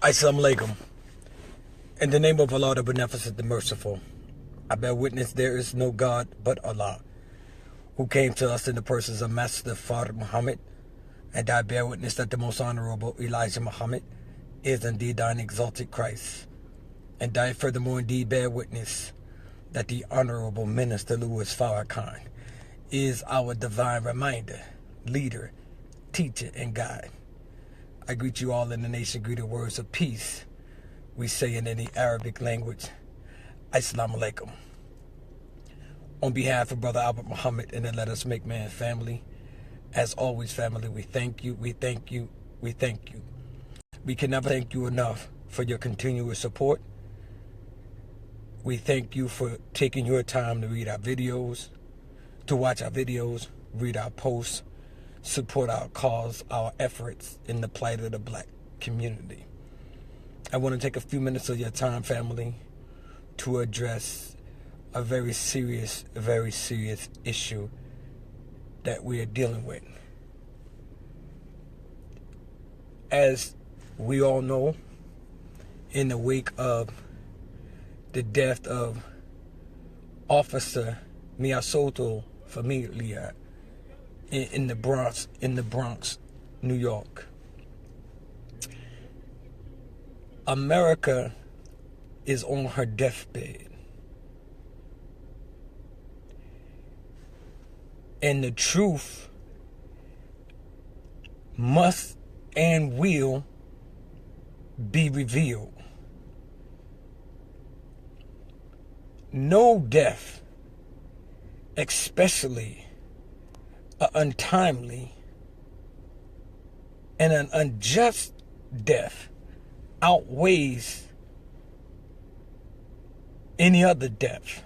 Assalamu alaikum. In the name of Allah, the Beneficent, the Merciful, I bear witness there is no God but Allah, who came to us in the persons of Master Father Muhammad, and I bear witness that the most honorable Elijah Muhammad is indeed thine exalted Christ, and I furthermore indeed bear witness that the honorable Minister Louis Farrakhan is our divine reminder, leader, teacher, and guide. I greet you all in the nation, greeted words of peace. We say it in the Arabic language, Assalamu alaikum. On behalf of Brother Albert Muhammad and the Let Us Make Man family, as always, family, we thank you, we thank you, we thank you. We can never thank you enough for your continuous support. We thank you for taking your time to read our videos, to watch our videos, read our posts, support our cause, our efforts in the plight of the black community. I want to take a few minutes of your time, family, to address a very serious issue that we are dealing with. As we all know, in the wake of the death of Officer Miosotis Familia in the Bronx, New York, America is on her deathbed. And the truth must and will be revealed. No death, especially an untimely and an unjust death, outweighs any other death.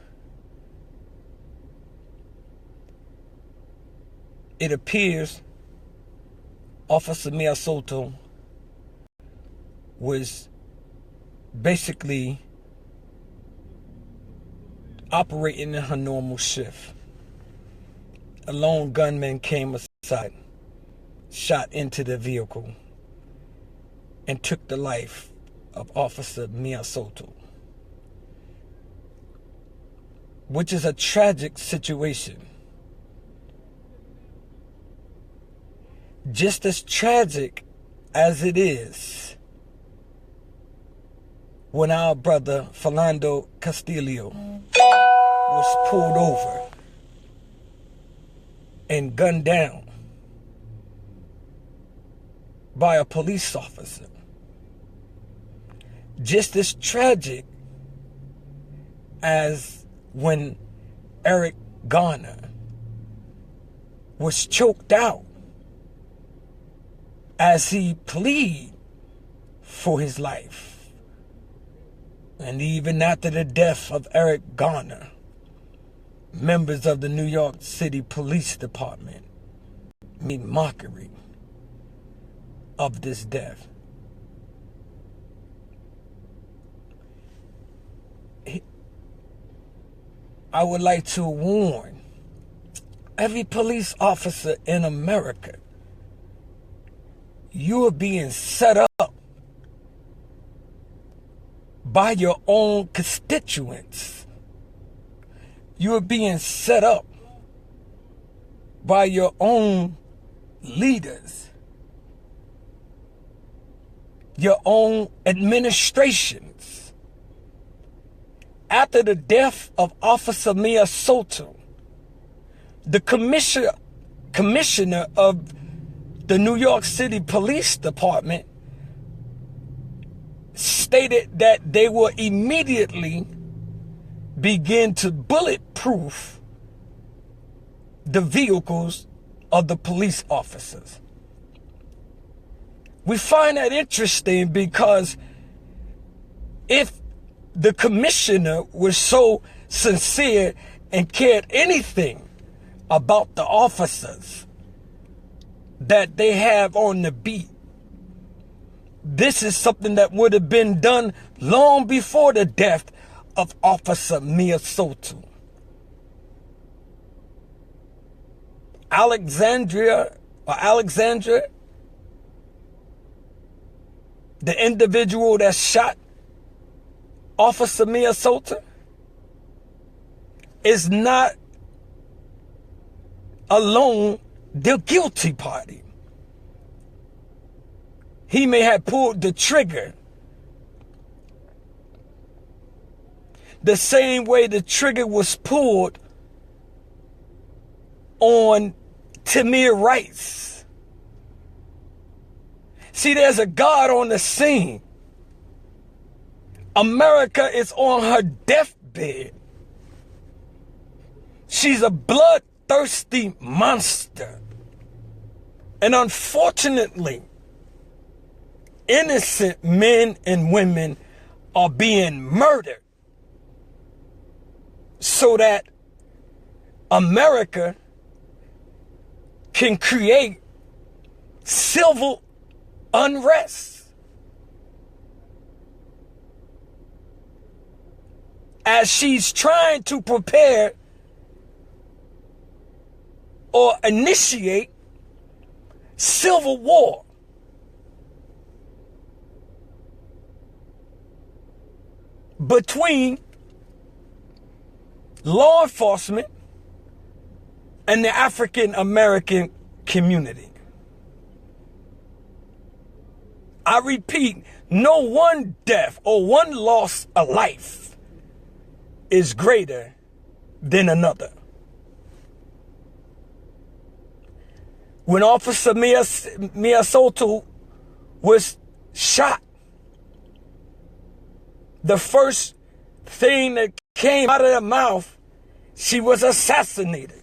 It appears Officer Miosotis was basically operating in her normal shift. A lone gunman came aside, shot into the vehicle, and took the life of Officer Miosotis, which is a tragic situation. Just as tragic as it is when our brother Philando Castillo was pulled over and gunned down by a police officer. Just as tragic as when Eric Garner was choked out as he pleaded for his life. And even after the death of Eric Garner, members of the New York City Police Department made mockery of this death. I would like to warn every police officer in America, you are being set up by your own constituents. You are being set up by your own leaders, your own administrations. After the death of Officer Miosotis, the commissioner of the New York City Police Department stated that they will immediately begin to bulletproof the vehicles of the police officers. We find that interesting because if the commissioner was so sincere and cared anything about the officers that they have on the beat, this is something that would have been done long before the death of Officer Miosotis. Alexandra the individual that shot Officer Miosotis, is not alone the guilty party. He may have pulled the trigger the same way the trigger was pulled on Tamir Rice. See, there's a God on the scene. America is on her deathbed. She's a bloodthirsty monster. And unfortunately, innocent men and women are being murdered so that America can create civil unrest. As she's trying to prepare or initiate civil war. Between law enforcement and the African American community. I repeat, no one death or one loss of life is greater than another. When Officer Miosotis was shot, the first thing that came out of her mouth, she was assassinated.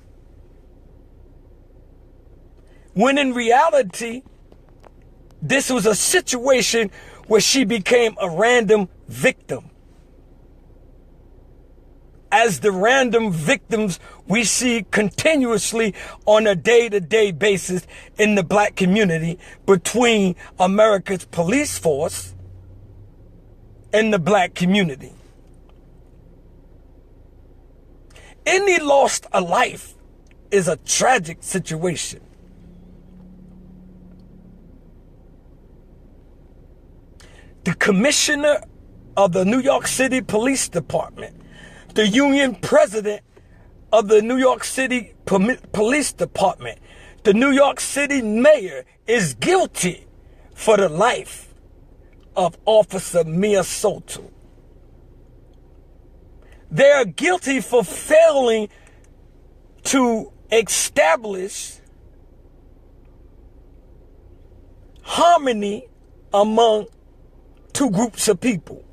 When in reality, this was a situation where she became a random victim. As the random victims we see continuously on a day-to-day basis in the black community between America's police force and the black community. Any loss of life is a tragic situation. The commissioner of the New York City Police Department, the union president of the New York City Police Department, the New York City mayor is guilty for the life of Officer Miosotis. They are guilty for failing to establish harmony among two groups of people.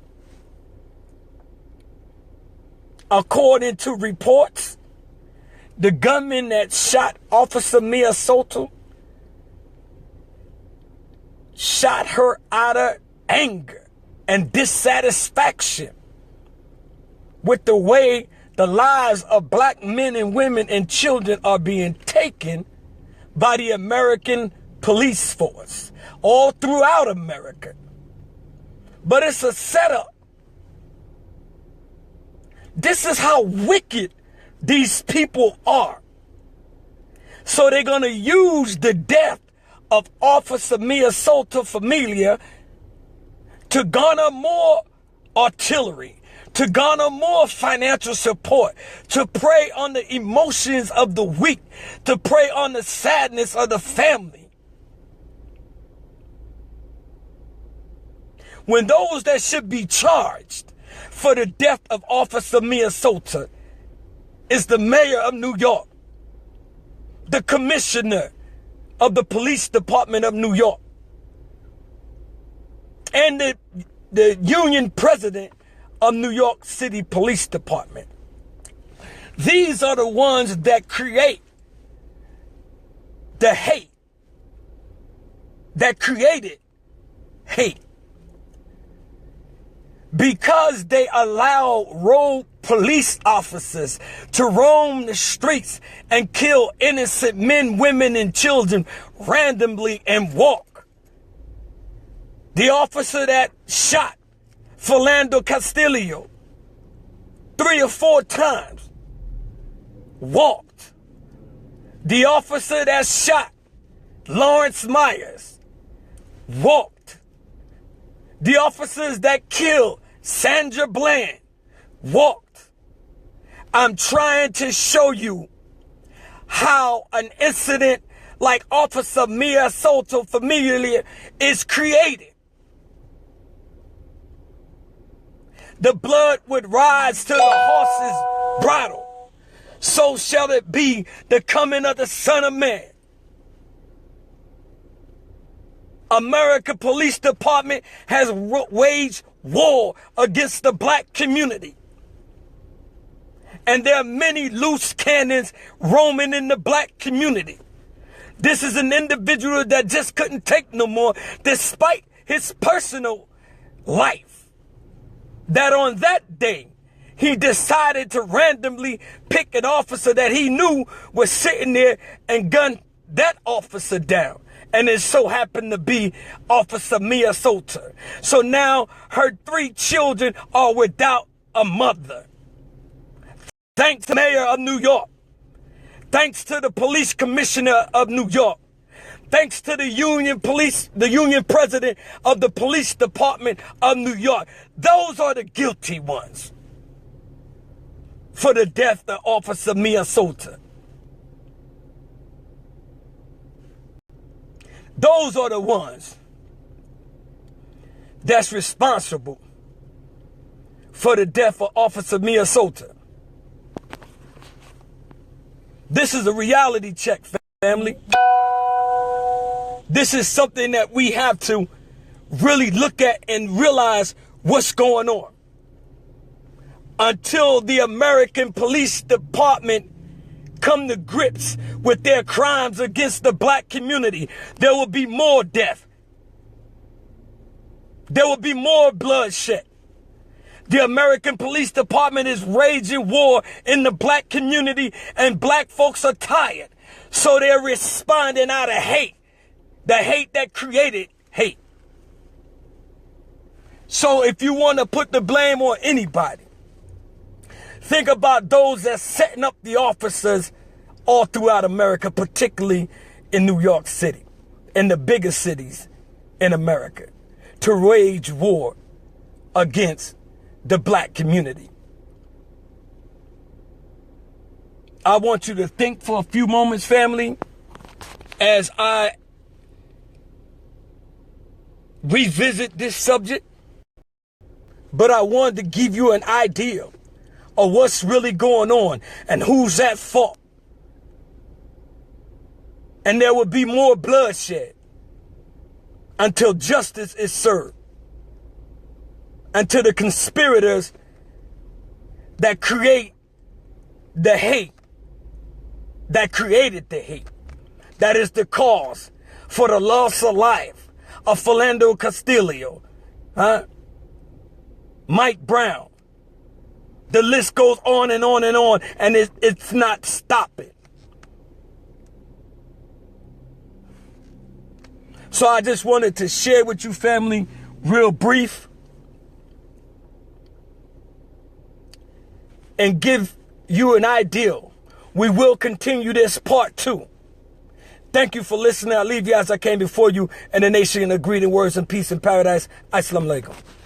According to reports, the gunman that shot Officer Miosotis shot her out of anger and dissatisfaction with the way the lives of black men and women and children are being taken by the American police force all throughout America. But it's a setup. This is how wicked these people are. So they're going to use the death of Officer Miosotis Familia to garner more artillery, to garner more financial support, to prey on the emotions of the weak, to prey on the sadness of the family. When those that should be charged for the death of Officer Miosotis is the mayor of New York, the commissioner of the police department of New York, and the union president of New York City Police Department. These are the ones that create the hate, that created hate. Because they allow rogue police officers to roam the streets and kill innocent men, women, and children randomly and walk. The officer that shot Philando Castillo 3 or 4 times walked. The officer that shot Lawrence Myers walked. The officers that killed Sandra Bland walked. I'm trying to show you how an incident like Officer Miosotis Familia is created. The blood would rise to the horse's bridle. So shall it be the coming of the Son of Man. American Police Department has waged war against the black community. And there are many loose cannons roaming in the black community. This is an individual that just couldn't take no more, despite his personal life. That on that day, he decided to randomly pick an officer that he knew was sitting there and gun that officer down. And it so happened to be Officer Miosotis. So now her 3 children are without a mother. Thanks to the mayor of New York. Thanks to the police commissioner of New York. Thanks to the union president of the police department of New York. Those are the guilty ones for the death of Officer Miosotis. Those are the ones that's responsible for the death of Officer Miosotis. This is a reality check, family. This is something that we have to really look at and realize what's going on. Until the American Police Department come to grips with their crimes against the black community, there will be more death. There will be more bloodshed. The American Police Department is waging war in the black community, and black folks are tired. So they're responding out of hate. The hate that created hate. So if you want to put the blame on anybody, think about those that's setting up the officers all throughout America, particularly in New York City, in the biggest cities in America, to wage war against the black community. I want you to think for a few moments, family, as I revisit this subject. But I wanted to give you an idea of what's really going on and who's at fault. And there will be more bloodshed until justice is served. Until the conspirators that create the hate, that created the hate, that is the cause for the loss of life of Philando Castillo, Mike Brown. The list goes on and on and on, and it's not stopping. So I just wanted to share with you, family, real brief, and give you an idea. We will continue this part 2. Thank you for listening. I'll leave you as I came before you, and the nation in greeting words and peace and paradise. Assalamu alaikum.